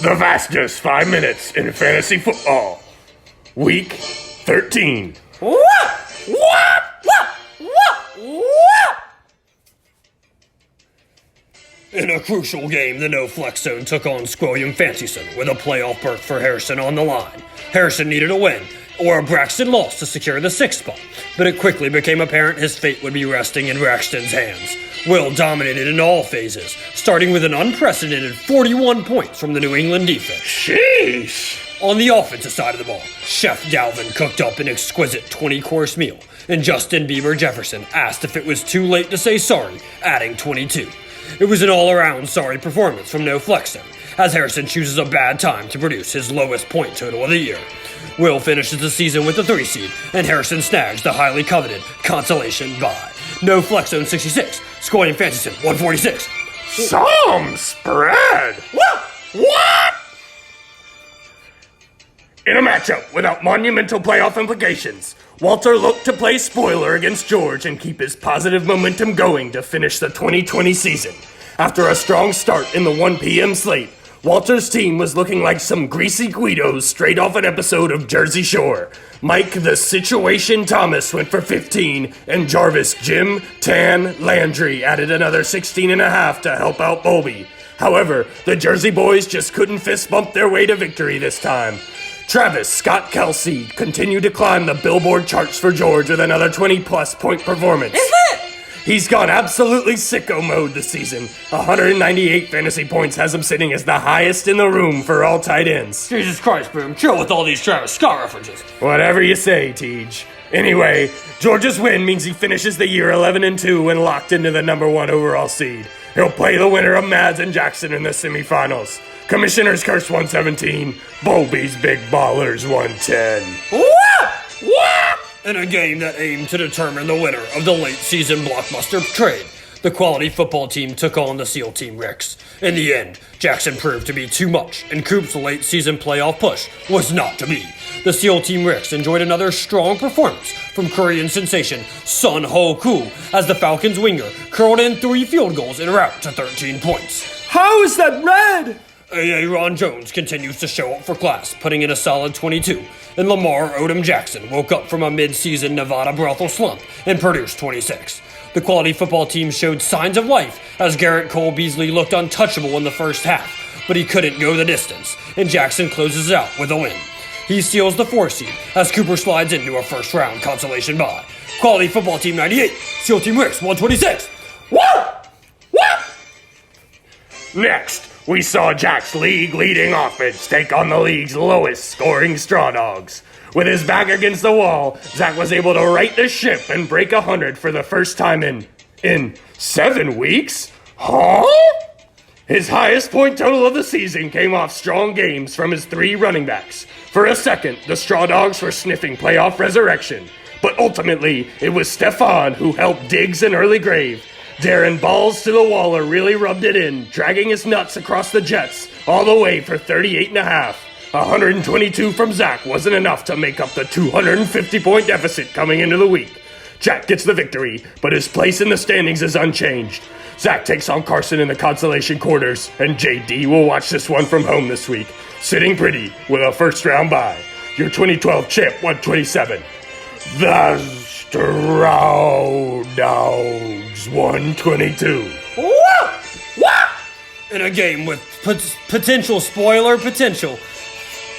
The fastest 5 minutes in fantasy football. Week 13. In a crucial game, the no-flex zone took on Squilliam Fancyson with a playoff berth for Harrison on the line. Harrison needed a win, or a Braxton loss to secure the 6th spot, but it quickly became apparent his fate would be resting in Braxton's hands. Will dominated in all phases, starting with an unprecedented 41 points from the New England defense. Sheesh! On the offensive side of the ball, Chef Dalvin cooked up an exquisite 20-course meal, and Justin Bieber Jefferson asked if it was too late to say sorry, adding 22. It was an all-around sorry performance from no flex zone, as Harrison chooses a bad time to produce his lowest point total of the year. Will finishes the season with the 3 seed, and Harrison snags the highly coveted consolation bye. No flex zone 66, scoring Fancyson 146. Some spread! What? In a matchup without monumental playoff implications, Walter looked to play spoiler against George and keep his positive momentum going to finish the 2020 season. After a strong start in the 1 p.m. slate, Walter's team was looking like some greasy Guidos straight off an episode of Jersey Shore. Mike the Situation Thomas went for 15, and Jarvis Jim Tan Landry added another 16.5 to help out Bobby. However, the Jersey boys just couldn't fist bump their way to victory this time. Travis Scott Kelsey continued to climb the Billboard charts for George with another 20-plus point performance. Is it? He's gone absolutely sicko mode this season. 198 fantasy points has him sitting as the highest in the room for all tight ends. Jesus Christ, Boom, chill with all these Travis Scott references. Whatever you say, Tej. Anyway, George's win means he finishes the year 11-2 and locked into the number 1 overall seed. He'll play the winner of Mads and Jackson in the semifinals. Commissioner's Curse 117, Bobby's Big Ballers 110. What? In a game that aimed to determine the winner of the late-season blockbuster trade, the quality football team took on the SEAL Team Ricks. In the end, Jackson proved to be too much, and Coop's late-season playoff push was not to be. The SEAL Team Ricks enjoyed another strong performance from Korean sensation Sun Ho Koo as the Falcons winger curled in 3 field goals en route to 13 points. How is that red? Aaron Jones continues to show up for class, putting in a solid 22, and Lamar Odom Jackson woke up from a mid-season Nevada brothel slump and produced 26. The quality football team showed signs of life as Garrett Cole Beasley looked untouchable in the first half, but he couldn't go the distance, and Jackson closes out with a win. He steals the 4 seed as Cooper slides into a first-round consolation bye. Quality football team 98, SEAL Team Ricks 126. Next, we saw Jack's league-leading offense take on the league's lowest-scoring Straw Dogs. With his back against the wall, Zach was able to right the ship and break 100 for the first time in 7 weeks? Huh? His highest point total of the season came off strong games from his 3 running backs. For a second, the Straw Dogs were sniffing playoff resurrection, but ultimately, it was Stefan who helped Diggs an early grave. Darren balls to the Waller really rubbed it in, dragging his nuts across the Jets all the way for 38.5. 122 from Zach wasn't enough to make up the 250-point deficit coming into the week. Jack gets the victory, but his place in the standings is unchanged. Zach takes on Carson in the consolation quarters, and JD will watch this one from home this week, sitting pretty with a first-round bye. Your 2012 champ, 127. The Straw Dogs, 122. In a game with potential spoiler potential.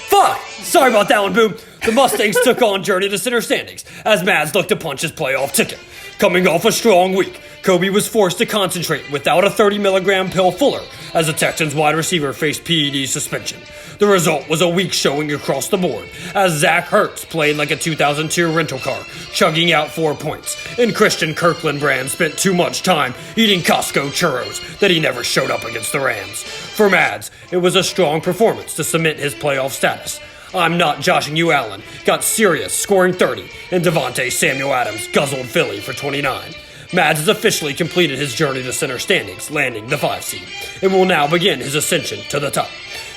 Fuck! Sorry about that one, Boom. The Mustangs took on Journey to center standings as Mads looked to punch his playoff ticket. Coming off a strong week, Kobe was forced to concentrate without a 30-milligram pill fuller as the Texans wide receiver faced PED suspension. The result was a weak showing across the board as Zach Ertz played like a 2002 rental car, chugging out 4 points, and Christian Kirkland Brand spent too much time eating Costco churros that he never showed up against the Rams. For Mads, it was a strong performance to cement his playoff status. I'm Not Joshing You Allen got serious, scoring 30, and Devontae Samuel Adams guzzled Philly for 29. Mads has officially completed his journey to center standings, landing the 5 seed, and will now begin his ascension to the top.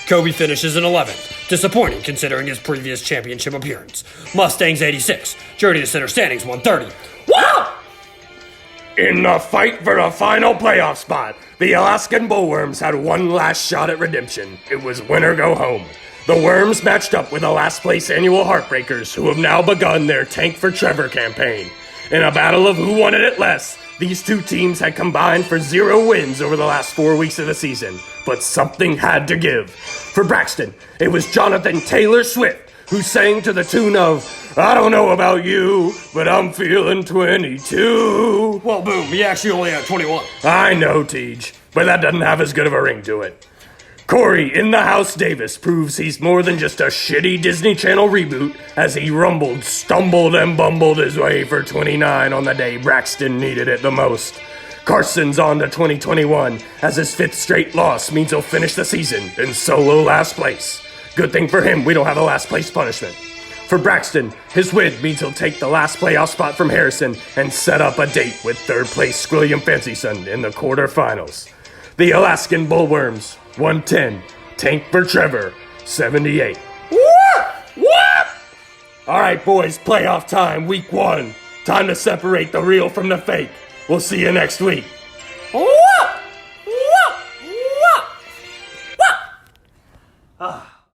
Kobe finishes in 11th, disappointing considering his previous championship appearance. Mustangs 86, journey to center standings 130. In the fight for the final playoff spot, the Alaskan Bullworms had one last shot at redemption. It was win or go home. The Worms matched up with the last place annual Heartbreakers, who have now begun their Tank for Trevor campaign. In a battle of who wanted it less, these two teams had combined for 0 wins over the last 4 weeks of the season, but something had to give. For Braxton, it was Jonathan Taylor Swift who sang to the tune of, "I don't know about you, but I'm feeling 22. Well, Boom, he actually only had 21. I know, Tej, but that doesn't have as good of a ring to it. Corey in the House Davis proves he's more than just a shitty Disney Channel reboot as he rumbled, stumbled, and bumbled his way for 29 on the day Braxton needed it the most. Carson's on to 2021 as his 5th straight loss means he'll finish the season in solo last place. Good thing for him we don't have a last place punishment. For Braxton, his win means he'll take the last playoff spot from Harrison and set up a date with 3rd place William Fancyson in the quarterfinals. The Alaskan Bullworms, 110. Tank for Trevor, 78. What? All right, boys, playoff time, week 1. Time to separate the real from the fake. We'll see you next week.